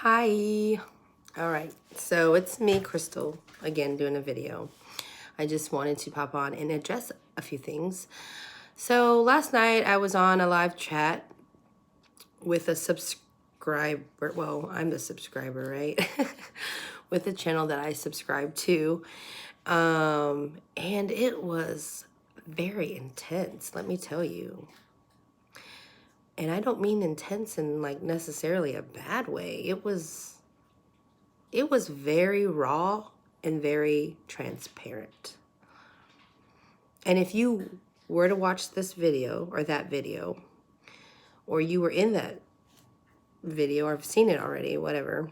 Hi. All right. So it's me, Crystal, again doing a video. I just wanted to pop on and address a few things. So last night I was on a live chat with a subscriber. Well, I'm the subscriber, right? With the channel that I subscribe to. And it was very intense, let me tell you. And I don't mean intense in like necessarily a bad way. It was very raw and very transparent. And if you were to watch this video or that video, or you were in that video or have seen it already, whatever,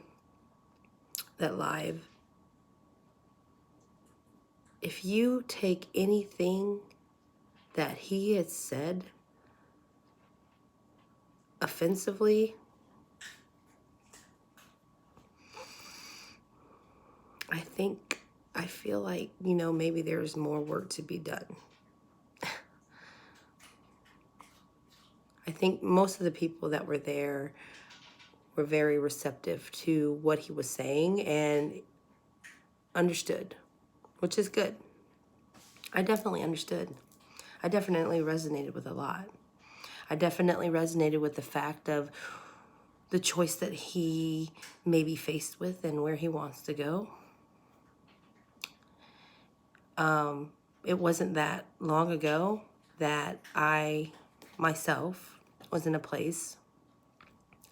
that live, if you take anything that he had said offensively, I feel like, maybe there's more work to be done. I think most of the people that were there were very receptive to what he was saying and understood, which is good. I definitely understood. I definitely resonated with a lot. I definitely resonated with the fact of the choice that he may be faced with and where he wants to go. It wasn't that long ago that I myself was in a place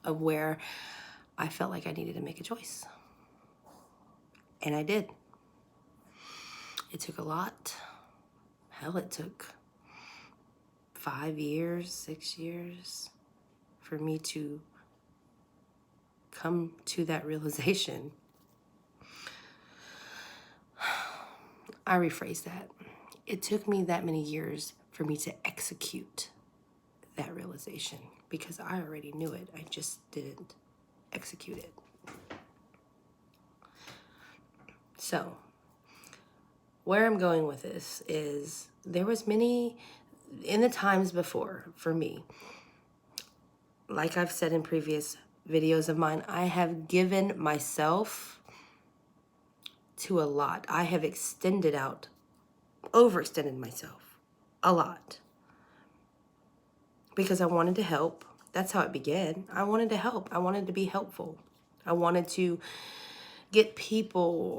of where I felt like I needed to make a choice. And I did. It took a lot. Hell, it took 5 years, 6 years for me to come to that realization. I rephrase that. It took me that many years for me to execute that realization because I already knew it. I just didn't execute it. So, where I'm going with this is there was many in the times before for me. Like I've said in previous videos of mine, I have given myself to a lot. I have overextended myself a lot because I wanted to help. That's how it began. I wanted to help. I wanted to be helpful. I wanted to get people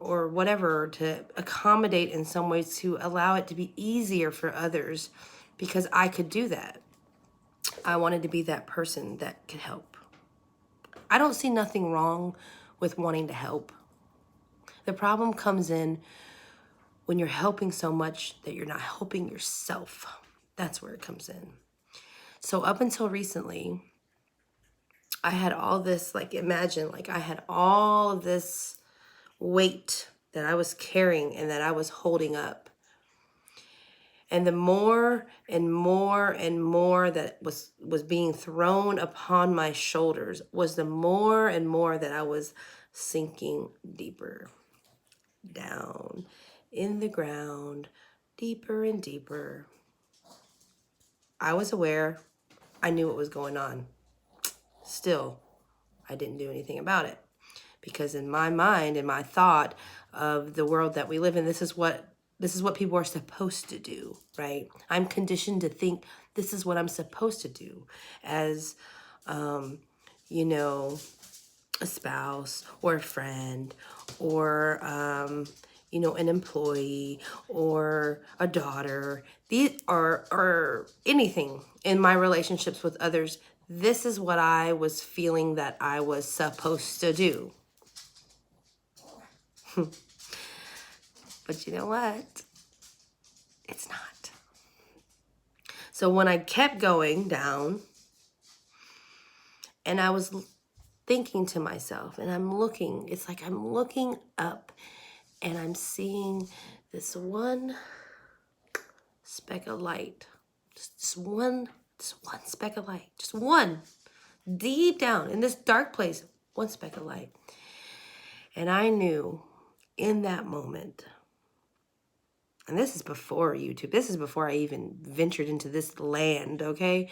or whatever to accommodate in some ways to allow it to be easier for others because I could do that. I wanted to be that person that could help. I don't see nothing wrong with wanting to help. The problem comes in when you're helping so much that you're not helping yourself. That's where it comes in. So up until recently, I had all this, I had all of this weight that I was carrying and that I was holding up. And the more and more and more that was being thrown upon my shoulders was the more and more that I was sinking deeper down in the ground, deeper and deeper. I was aware. I knew what was going on. Still, I didn't do anything about it. Because in my mind, in my thought of the world that we live in, this is what people are supposed to do, right? I'm conditioned to think this is what I'm supposed to do as, a spouse or a friend or, an employee or a daughter. These or anything in my relationships with others. This is what I was feeling that I was supposed to do. But you know what? It's not. So when I kept going down and I was thinking to myself and it's like I'm looking up and I'm seeing this one speck of light. Just one speck of light. Just one. Deep down in this dark place, one speck of light. And I knew in that moment, and this is before YouTube. This is before I even ventured into this land, okay?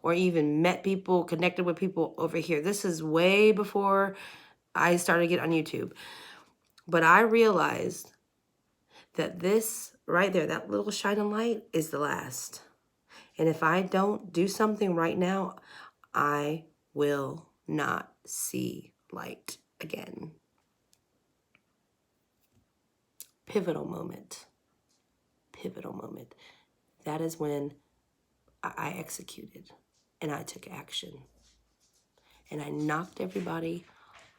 or even met people, connected with people over here. This is way before I started to get on YouTube. But I realized that this right there, that little shining light, is the last. And if I don't do something right now, I will not see light again. Pivotal moment. Pivotal moment. That is when I executed and I took action. And I knocked everybody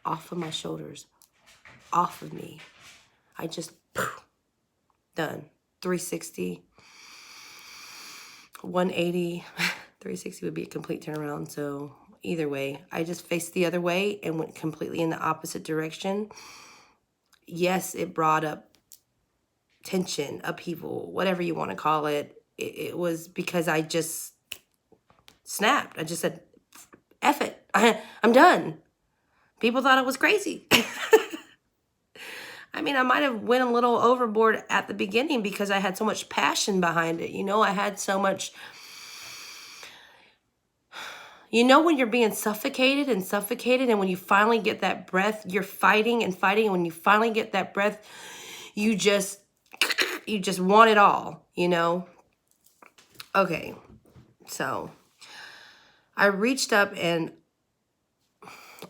off of my shoulders, off of me. I just, done. 360, 180, 360 would be a complete turnaround. So either way, I just faced the other way and went completely in the opposite direction. Yes, it brought up tension, upheaval, whatever you want to call it. It was because I just snapped. I just said, F it. I'm done. People thought I was crazy. I mean, I might have went a little overboard at the beginning because I had so much passion behind it. You know, I had so much, you know, when you're being suffocated, and when you finally get that breath, you're fighting and fighting. And when you finally get that breath, you just want it all, you know? Okay. So I reached up and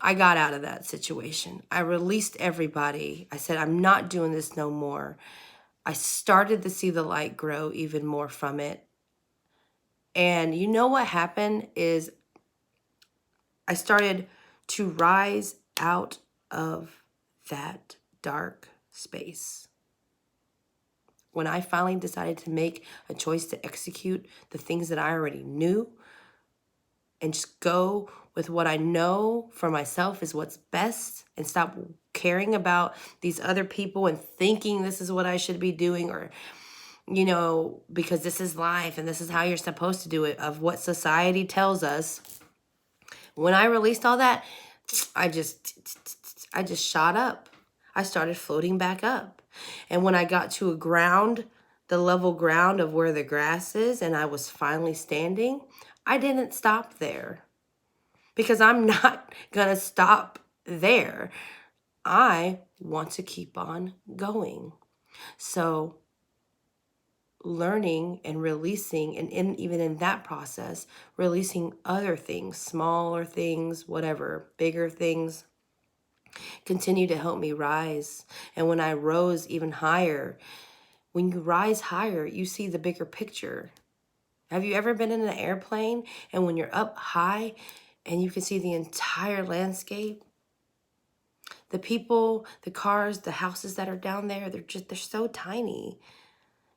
I got out of that situation. I released everybody. I said, I'm not doing this no more. I started to see the light grow even more from it. And you know what happened is I started to rise out of that dark space. When I finally decided to make a choice to execute the things that I already knew and just go with what I know for myself is what's best and stop caring about these other people and thinking this is what I should be doing, or, you know, because this is life and this is how you're supposed to do it, of what society tells us. When I released all that, I just shot up. I started floating back up. And when I got to a ground, the level ground of where the grass is, and I was finally standing, I didn't stop there because I'm not going to stop there. I want to keep on going. So learning and releasing, and even in that process, releasing other things, smaller things, whatever, bigger things, continue to help me rise. And when I rose even higher, when you rise higher, you see the bigger picture. Have you ever been in an airplane and when you're up high and you can see the entire landscape? The people, the cars, the houses that are down there, they're so tiny.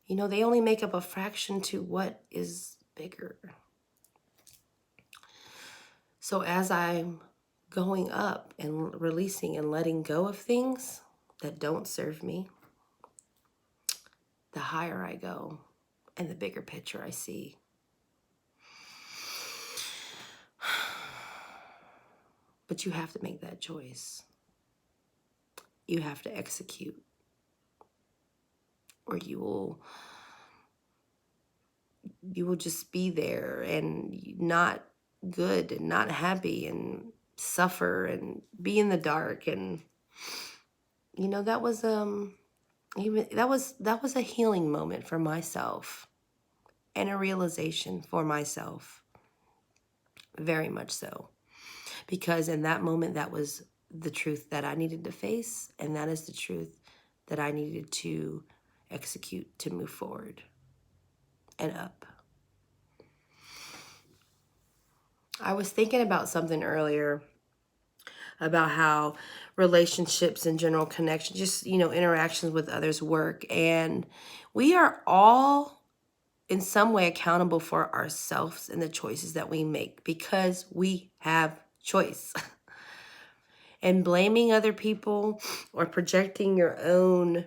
You know, they only make up a fraction to what is bigger. So as I'm going up and releasing and letting go of things that don't serve me, the higher I go and the bigger picture I see. But you have to make that choice. You have to execute, or you will just be there and not good and not happy and suffer and be in the dark. And you know, that was a healing moment for myself and a realization for myself, very much so, because in that moment, that was the truth that I needed to face, and that is the truth that I needed to execute to move forward and up. I was thinking about something earlier about how relationships and general connection, just, you know, interactions with others work. And we are all in some way accountable for ourselves and the choices that we make, because we have choice. And blaming other people or projecting your own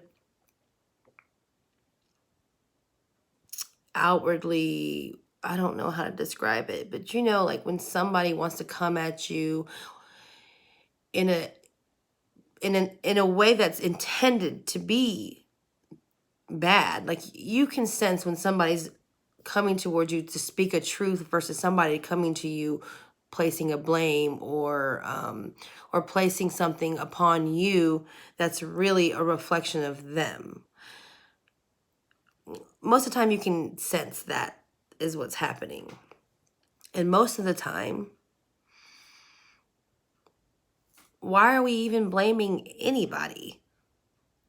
outwardly, I don't know how to describe it, but you know, like when somebody wants to come at you in a way that's intended to be bad, like you can sense when somebody's coming towards you to speak a truth versus somebody coming to you placing a blame or placing something upon you that's really a reflection of them. Most of the time you can sense that is what's happening. And most of the time, why are we even blaming anybody?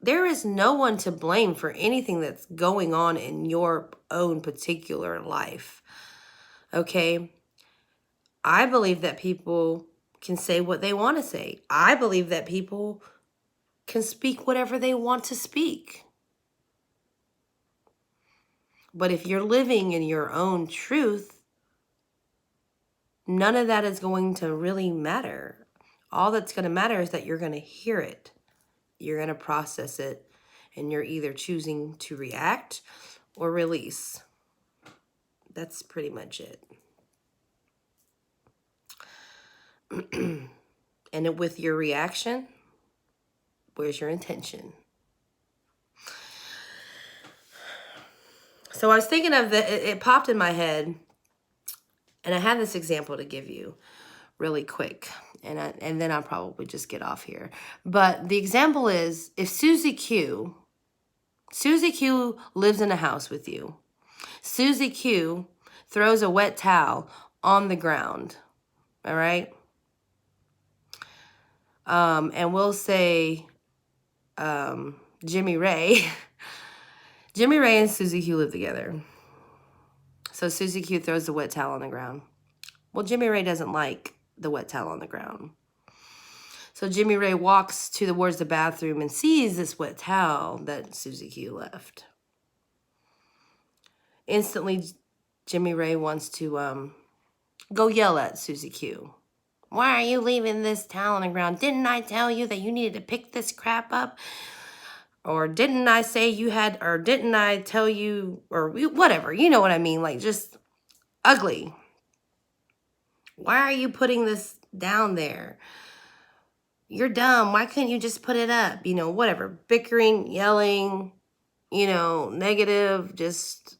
There is no one to blame for anything that's going on in your own particular life. Okay? I believe that people can say what they want to say. I believe that people can speak whatever they want to speak. But if you're living in your own truth, none of that is going to really matter. All that's going to matter is that you're going to hear it. You're going to process it. And you're either choosing to react or release. That's pretty much it. And with your reaction, where's your intention? So I was thinking of it popped in my head, and I had this example to give you really quick, and then I'll probably just get off here. But the example is, if Susie Q lives in a house with you. Susie Q throws a wet towel on the ground, all right? And we'll say Jimmy Ray. Jimmy Ray and Susie Q live together. So Susie Q throws the wet towel on the ground. Well, Jimmy Ray doesn't like the wet towel on the ground. So Jimmy Ray walks towards the bathroom and sees this wet towel that Susie Q left. Instantly, Jimmy Ray wants to go yell at Susie Q. Why are you leaving this towel on the ground? Didn't I tell you that you needed to pick this crap up? Or didn't I say you had, or didn't I tell you, or whatever, you know what I mean? Like, just ugly. Why are you putting this down there? You're dumb. Why couldn't you just put it up? You know, whatever. Bickering, yelling, you know, negative, just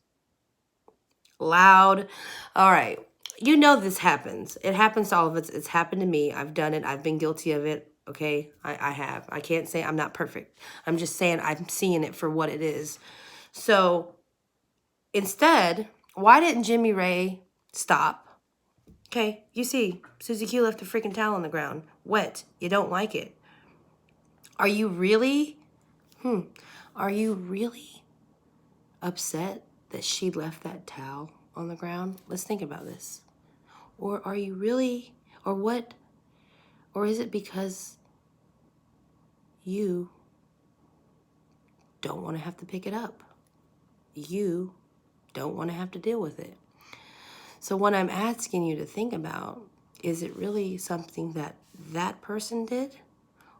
loud. All right. You know this happens. It happens to all of us. It's happened to me. I've done it. I've been guilty of it. Okay? I have. I can't say I'm not perfect. I'm just saying I'm seeing it for what it is. So instead, why didn't Jimmy Ray stop? Okay, you see, Susie Q left a freaking towel on the ground. Wet. You don't like it. Are you really upset that she left that towel on the ground? Let's think about this. Or are you really, or what, or is it because you don't want to have to pick it up? You don't want to have to deal with it. So what I'm asking you to think about, is it really something that that person did?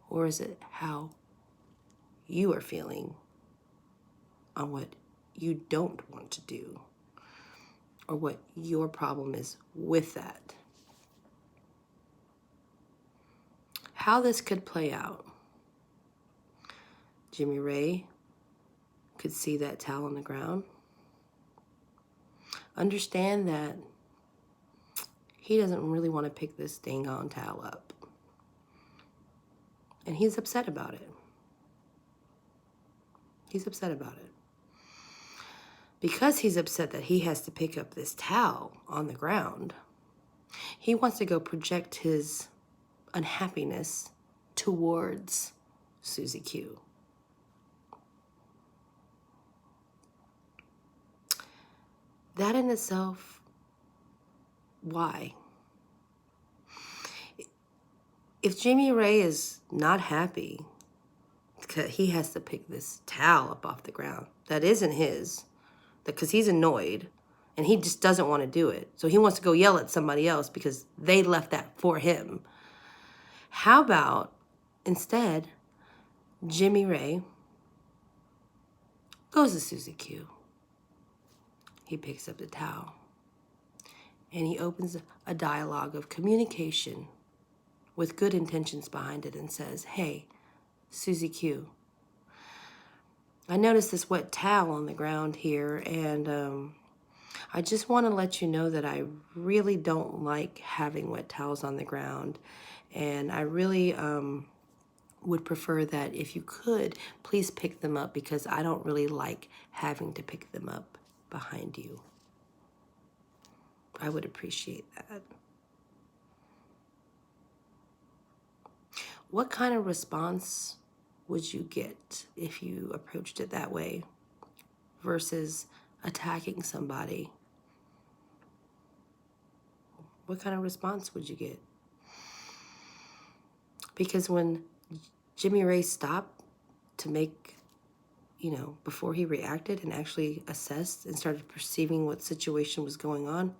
Or is it how you are feeling on what you don't want to do? Or what your problem is with that? How this could play out. Jimmy Ray could see that towel on the ground. Understand that he doesn't really want to pick this dang on towel up. And he's upset about it. He's upset about it. Because he's upset that he has to pick up this towel on the ground, he wants to go project his unhappiness towards Susie Q. That in itself, why? If Jimmy Ray is not happy because he has to pick this towel up off the ground that isn't his, because he's annoyed and he just doesn't want to do it. So he wants to go yell at somebody else because they left that for him. How about instead, Jimmy Ray goes to Susie Q. He picks up the towel and he opens a dialogue of communication with good intentions behind it and says, hey, Susie Q, I noticed this wet towel on the ground here, and I just want to let you know that I really don't like having wet towels on the ground. And I really would prefer that if you could, please pick them up, because I don't really like having to pick them up behind you. I would appreciate that. What kind of response would you get if you approached it that way versus attacking somebody? What kind of response would you get? Because when Jimmy Ray stopped to make, before he reacted and actually assessed and started perceiving what situation was going on,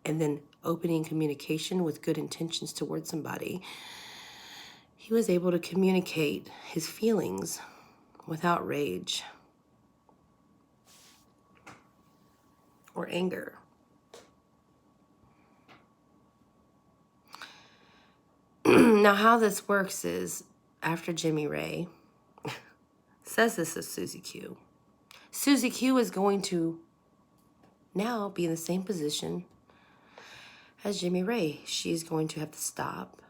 and then opening communication with good intentions towards somebody, he was able to communicate his feelings without rage or anger. Now, how this works is, after Jimmy Ray says this of Susie Q, Susie Q is going to now be in the same position as Jimmy Ray. She's going to have to stop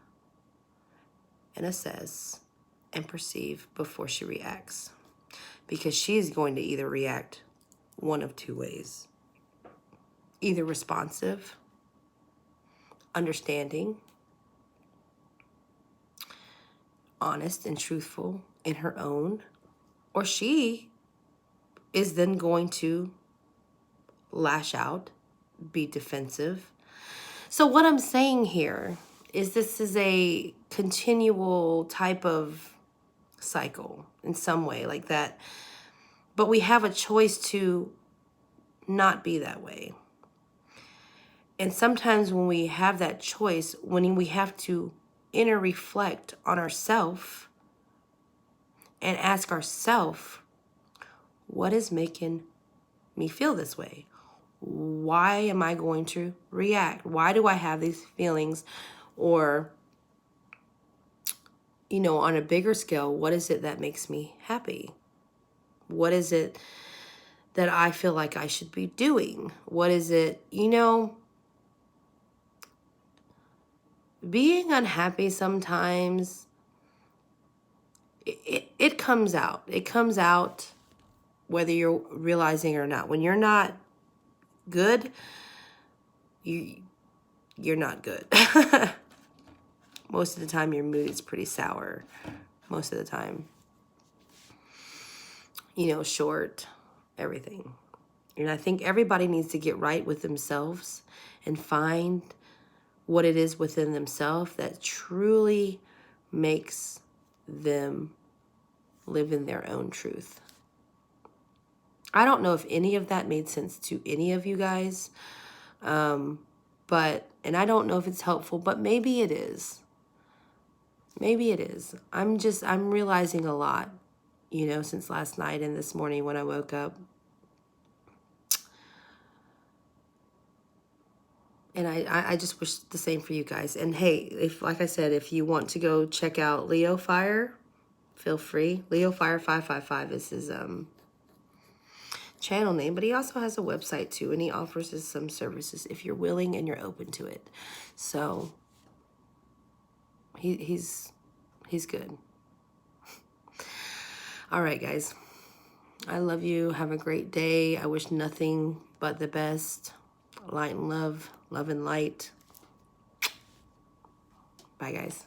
and assess and perceive before she reacts, because she's going to either react one of two ways: either responsive, understanding, honest and truthful in her own, or she is then going to lash out, be defensive. So what I'm saying here is, this is a continual type of cycle in some way like that, but we have a choice to not be that way. And sometimes when we have that choice, when we have to inner reflect on ourselves and ask ourselves, what is making me feel this way? Why am I going to react? Why do I have these feelings? Or, on a bigger scale, what is it that makes me happy? What is it that I feel like I should be doing? What is it, being unhappy sometimes, it comes out. It comes out whether you're realizing it or not. When you're not good, you're not good. Most of the time, your mood is pretty sour. Most of the time. Short, everything. And I think everybody needs to get right with themselves and find what it is within themselves that truly makes them live in their own truth. I don't know if any of that made sense to any of you guys, and I don't know if it's helpful, but maybe it is. Maybe it is. I'm realizing a lot, since last night and this morning when I woke up. And I just wish the same for you guys. And hey, like I said, if you want to go check out Leo Fire, feel free. Leo Fire 555 is his channel name, but he also has a website too, and he offers us some services if you're willing and you're open to it. So he's good. All right, guys. I love you. Have a great day. I wish nothing but the best. Light and love. Love and light. Bye, guys.